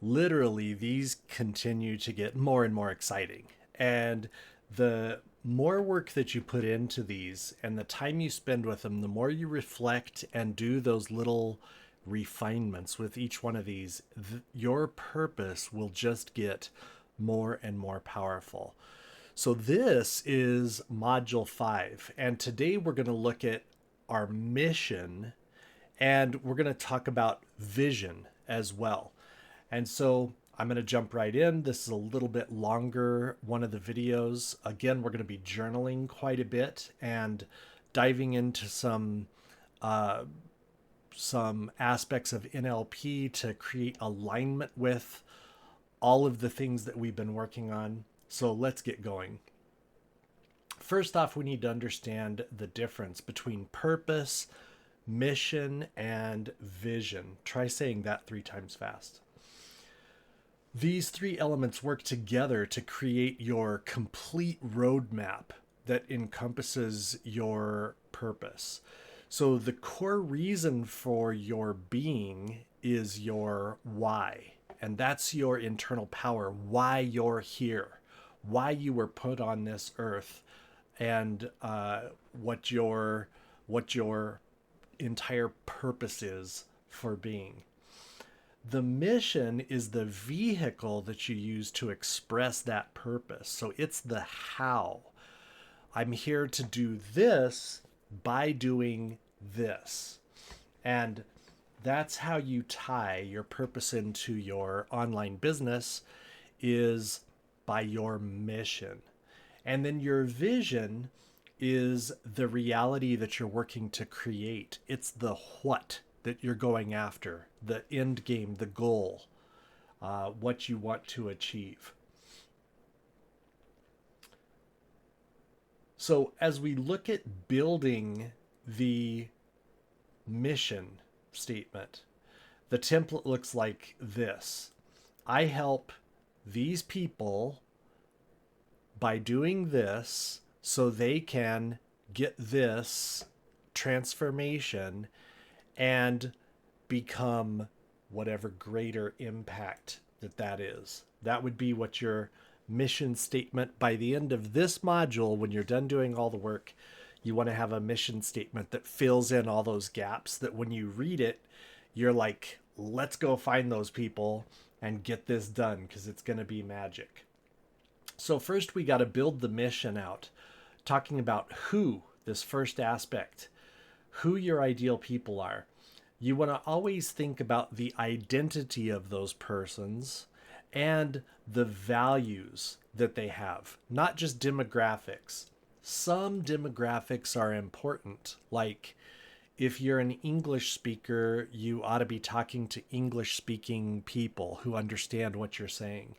literally these continue to get more and more exciting. And the more work that you put into these and the time you spend with them, the more you reflect and do those little refinements with each one of these, your purpose will just get more and more powerful. So this is module 5, and today we're going to look at our mission, and we're going to talk about vision as well. And so I'm going to jump right in. This is a little bit longer one of the videos. Again, we're going to be journaling quite a bit and diving into uh, some aspects of NLP to create alignment with all of the things that we've been working on. So let's get going. First off, we need to understand the difference between purpose, mission, and vision. Try saying that 3 times fast. These 3 elements work together to create your complete roadmap that encompasses your purpose. So the core reason for your being is your why. And that's your internal power, why you're here, why you were put on this earth, and what your entire purpose is for being. The mission is the vehicle that you use to express that purpose. So it's the how. I'm here to do this by doing this. And that's how you tie your purpose into your online business, is by your mission. And then your vision is the reality that you're working to create. It's the what that you're going after, the end game, the goal, what you want to achieve. So as we look at building the mission statement, the template looks like this. I help these people by doing this so they can get this transformation and become whatever greater impact that is. That would be what your mission statement by the end of this module, when you're done doing all the work, you want to have a mission statement that fills in all those gaps, that when you read it, you're like, let's go find those people and get this done, because it's going to be magic. So first we got to build the mission out, talking about who, this first aspect, who your ideal people are. You want to always think about the identity of those persons and the values that they have, not just demographics. Some demographics are important, like if you're an English speaker, you ought to be talking to English speaking people who understand what you're saying,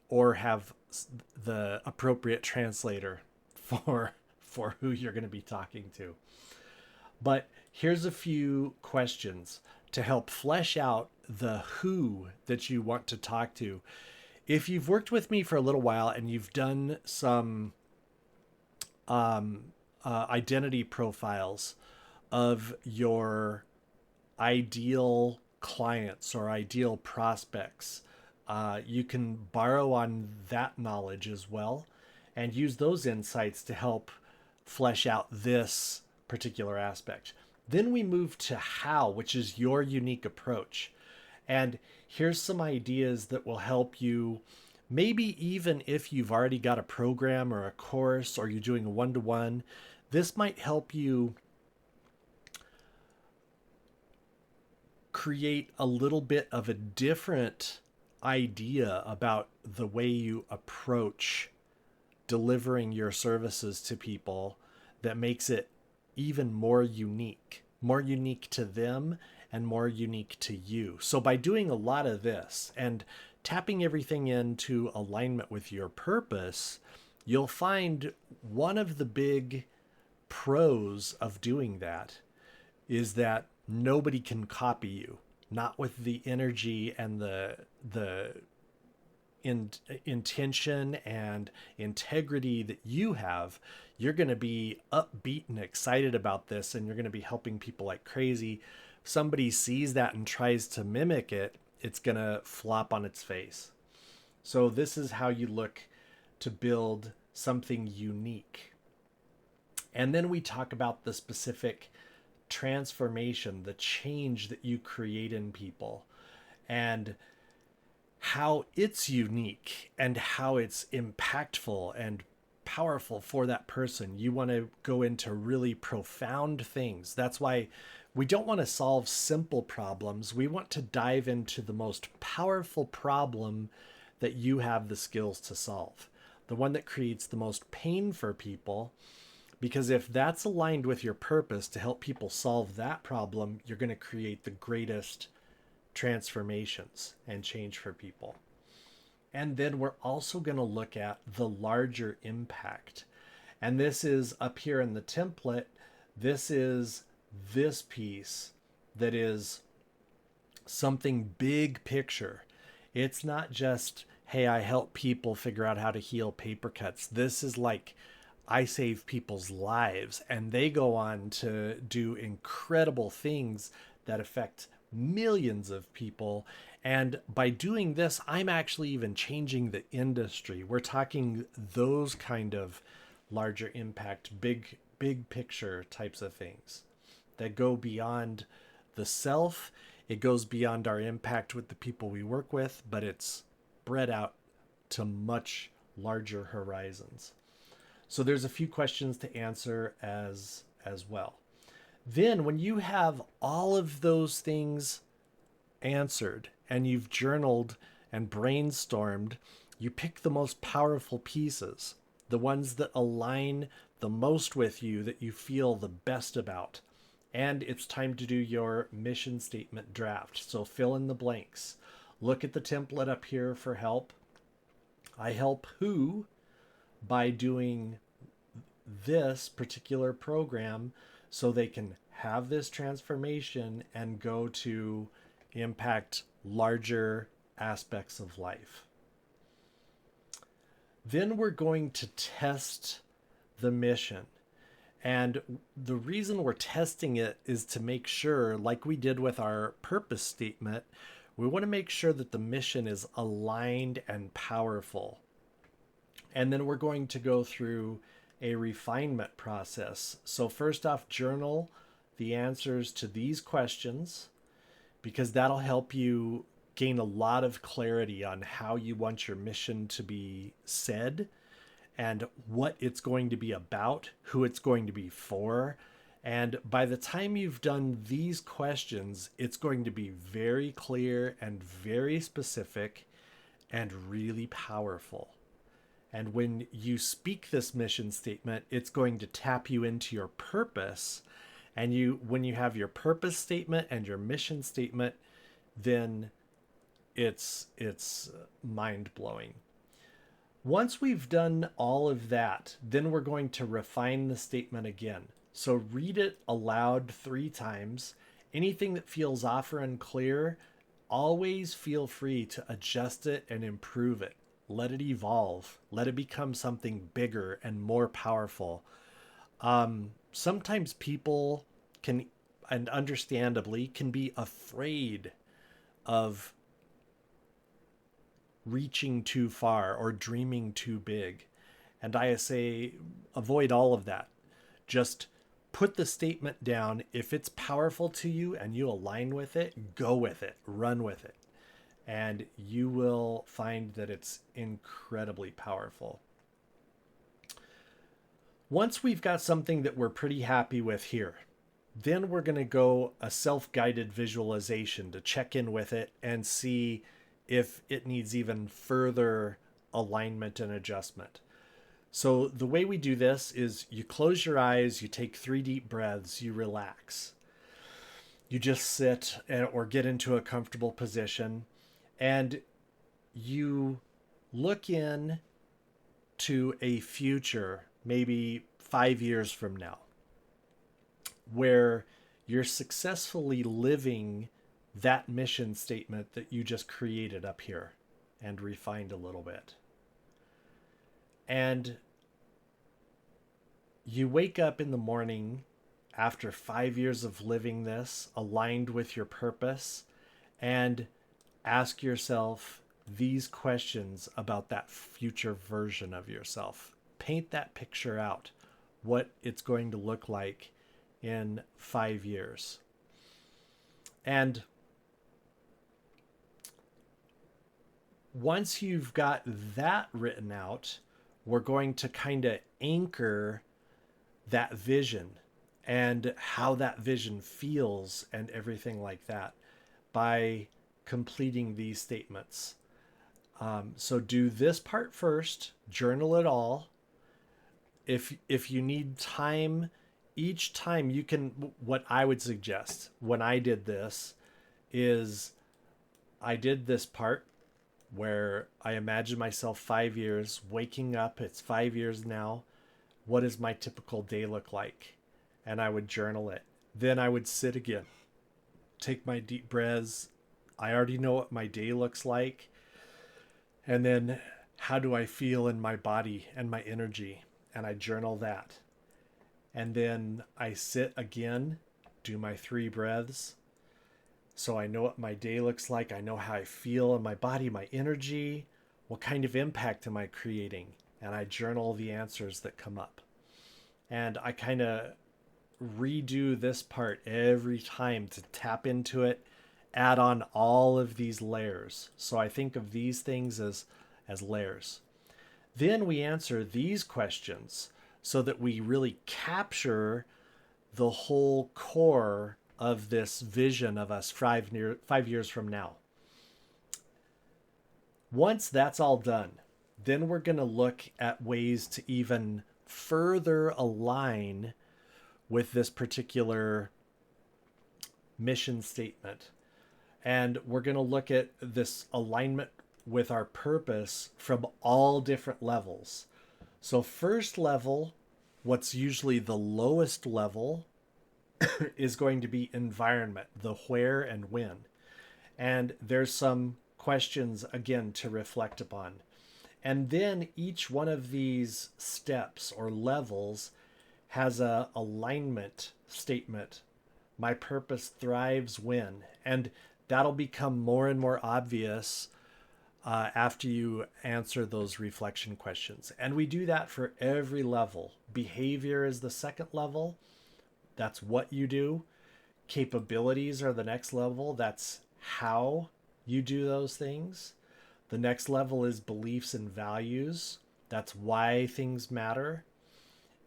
or have the appropriate translator for who you're going to be talking to. But here's a few questions to help flesh out the who that you want to talk to. If you've worked with me for a little while and you've done some identity profiles of your ideal clients or ideal prospects, you can borrow on that knowledge as well and use those insights to help flesh out this particular aspect. Then we move to how, which is your unique approach. And here's some ideas that will help you, maybe even if you've already got a program or a course or you're doing a one-to-one, this might help you create a little bit of a different idea about the way you approach delivering your services to people, that makes it even more unique to them and more unique to you. So by doing a lot of this and tapping everything into alignment with your purpose, you'll find one of the big pros of doing that is that nobody can copy you, not with the energy and the intention and integrity that you have. You're going to be upbeat and excited about this, and you're going to be helping people like crazy. Somebody sees that and tries to mimic it, it's going to flop on its face. So this is how you look to build something unique. And then we talk about the specific transformation, the change that you create in people, and how it's unique and how it's impactful and powerful for that person. You want to go into really profound things. That's why we don't want to solve simple problems. We want to dive into the most powerful problem that you have the skills to solve, the one that creates the most pain for people. Because if that's aligned with your purpose to help people solve that problem, you're going to create the greatest transformations and change for people. And then we're also going to look at the larger impact. And this is up here in the template. This is this piece that is something big picture. It's not just, hey, I help people figure out how to heal paper cuts. This is like, I save people's lives, and they go on to do incredible things that affect millions of people. And by doing this, I'm actually even changing the industry. We're talking those kind of larger impact, big picture types of things that go beyond the self. It goes beyond our impact with the people we work with, but it's spread out to much larger horizons. So there's a few questions to answer as well. Then when you have all of those things answered and you've journaled and brainstormed, you pick the most powerful pieces, the ones that align the most with you, that you feel the best about. And it's time to do your mission statement draft. So fill in the blanks. Look at the template up here for help. I help who by doing this particular program so they can have this transformation and go to impact larger aspects of life. Then we're going to test the mission. And the reason we're testing it is to make sure, like we did with our purpose statement, we want to make sure that the mission is aligned and powerful. And then we're going to go through a refinement process. So first off, journal the answers to these questions, because that'll help you gain a lot of clarity on how you want your mission to be said and what it's going to be about, who it's going to be for. And by the time you've done these questions, it's going to be very clear and very specific and really powerful. And when you speak this mission statement, it's going to tap you into your purpose. And when you have your purpose statement and your mission statement, then it's mind-blowing. Once we've done all of that, then we're going to refine the statement again. So read it aloud 3 times. Anything that feels off or unclear, always feel free to adjust it and improve it. Let it evolve. Let it become something bigger and more powerful. Sometimes people can, and understandably, can be afraid of reaching too far or dreaming too big. And I say, avoid all of that. Just put the statement down. If it's powerful to you and you align with it, go with it, run with it. And you will find that it's incredibly powerful. Once we've got something that we're pretty happy with here, then we're going to go a self-guided visualization to check in with it and see if it needs even further alignment and adjustment. So the way we do this is you close your eyes, you take 3 deep breaths, you relax. You just sit or get into a comfortable position, and you look in to a future, maybe 5 years from now, where you're successfully living that mission statement that you just created up here and refined a little bit. And you wake up in the morning after 5 years of living this, aligned with your purpose, and ask yourself these questions about that future version of yourself. Paint that picture out, what it's going to look like in 5 years. And once you've got that written out, we're going to kind of anchor that vision and how that vision feels and everything like that by completing these statements. So do this part first, journal it all. If you need time, each time you can, what I would suggest when I did this is I did this part where I imagine myself 5 years waking up. It's 5 years now. What does my typical day look like? And I would journal it. Then I would sit again, take my deep breaths. I already know what my day looks like. And then how do I feel in my body and my energy? And I journal that. And then I sit again, do my 3 breaths. So I know what my day looks like. I know how I feel in my body, my energy. What kind of impact am I creating? And I journal the answers that come up. And I kind of redo this part every time to tap into it, add on all of these layers. So I think of these things as layers. Then we answer these questions so that we really capture the whole core of this vision of us 5 years from now. Once that's all done, then we're going to look at ways to even further align with this particular mission statement. And we're going to look at this alignment with our purpose from all different levels. So first level, what's usually the lowest level, is going to be environment, the where and when. And there's some questions, again, to reflect upon. And then each one of these steps or levels has a alignment statement. My purpose thrives when. And that'll become more and more obvious after you answer those reflection questions. And we do that for every level. Behavior is the second level. That's what you do. Capabilities are the next level. That's how you do those things. The next level is beliefs and values. That's why things matter.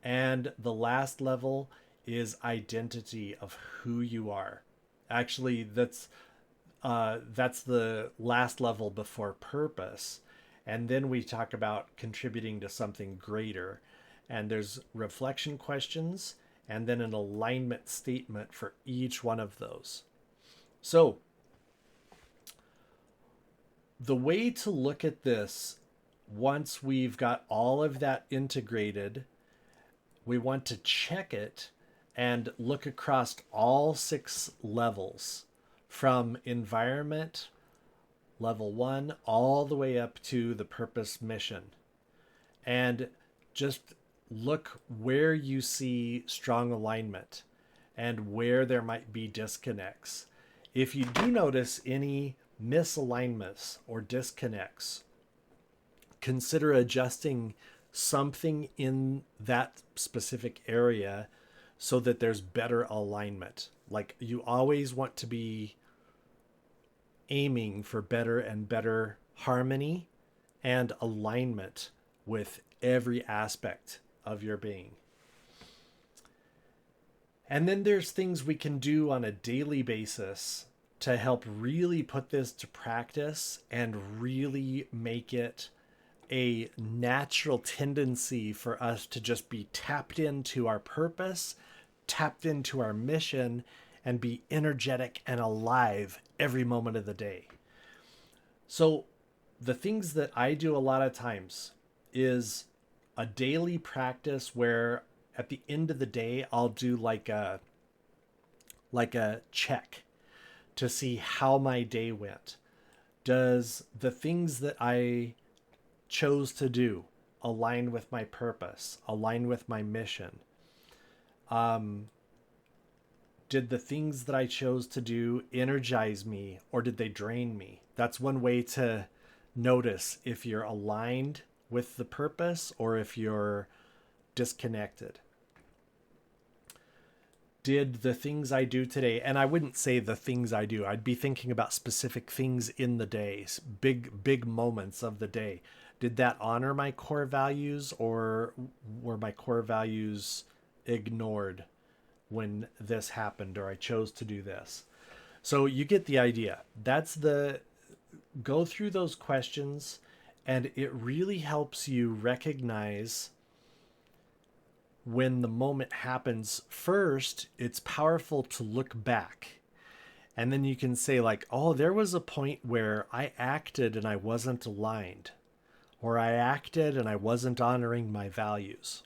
And the last level is identity of who you are. Actually, that's the last level before purpose. And then we talk about contributing to something greater. And there's reflection questions and then an alignment statement for each one of those. So the way to look at this, once we've got all of that integrated, we want to check it and look across all 6 levels from environment, level 1, all the way up to the purpose mission. And just look where you see strong alignment and where there might be disconnects. If you do notice any misalignments or disconnects, consider adjusting something in that specific area so that there's better alignment. Like, you always want to be aiming for better and better harmony and alignment with every aspect of your being. And then there's things we can do on a daily basis to help really put this to practice and really make it a natural tendency for us to just be tapped into our purpose, tapped into our mission, and be energetic and alive every moment of the day. So the things that I do a lot of times is a daily practice where at the end of the day, I'll do like a check to see how my day went. Does the things that I chose to do align with my purpose, align with my mission? Did the things that I chose to do energize me or did they drain me? That's one way to notice if you're aligned with the purpose or if you're disconnected. Did the things I do today, and I wouldn't say the things I do, I'd be thinking about specific things in the day, big moments of the day. Did that honor my core values or were my core values ignored when this happened or I chose to do this? So you get the idea. That's the go through those questions, and it really helps you recognize when the moment happens. First, it's powerful to look back. And then you can say, like, oh, there was a point where I acted and I wasn't aligned, or I acted and I wasn't honoring my values,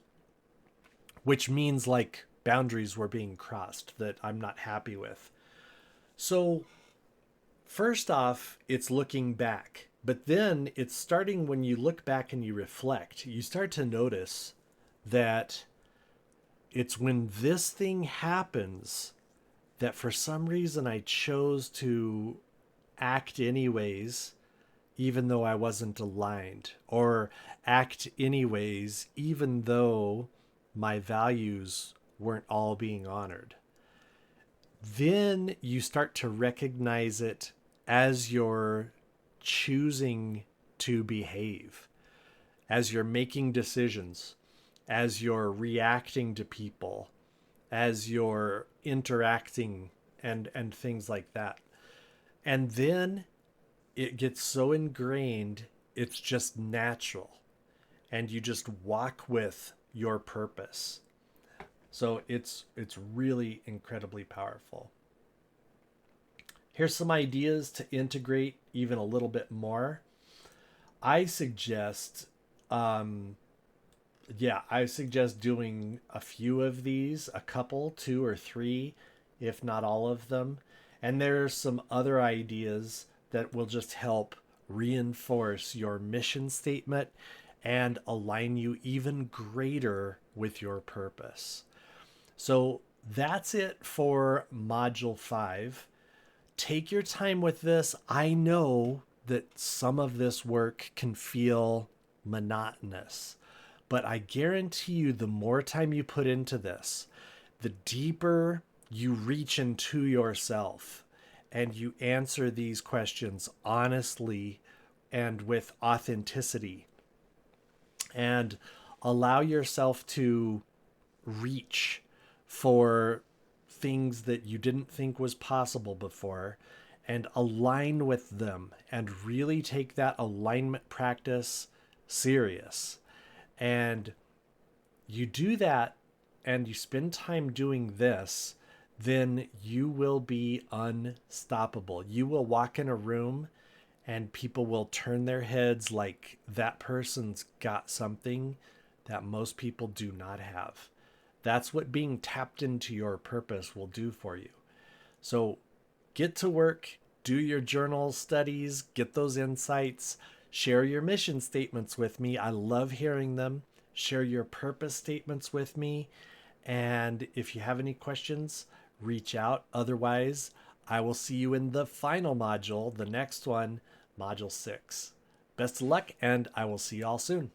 which means like boundaries were being crossed that I'm not happy with. So, first off, it's looking back, but then it's starting when you look back and you reflect, you start to notice that it's when this thing happens that for some reason I chose to act anyways, even though I wasn't aligned, or act anyways, even though my values weren't all being honored. Then you start to recognize it as you're choosing to behave, as you're making decisions, as you're reacting to people, as you're interacting and things like that. And then it gets so ingrained, it's just natural. And you just walk with your purpose. So it's really incredibly powerful. Here's some ideas to integrate even a little bit more. I suggest I suggest doing a few of these, a couple, two or three, if not all of them. And there's some other ideas that will just help reinforce your mission statement and align you even greater with your purpose. So that's it for Module 5. Take your time with this. I know that some of this work can feel monotonous, but I guarantee you the more time you put into this, the deeper you reach into yourself and you answer these questions honestly and with authenticity and allow yourself to reach for things that you didn't think was possible before and align with them and really take that alignment practice serious. And you do that and you spend time doing this, then you will be unstoppable. You will walk in a room and people will turn their heads like that person's got something that most people do not have. That's what being tapped into your purpose will do for you. So get to work, do your journal studies, get those insights, share your mission statements with me. I love hearing them. Share your purpose statements with me. And if you have any questions, reach out. Otherwise, I will see you in the final module, the next one, Module 6. Best of luck, and I will see you all soon.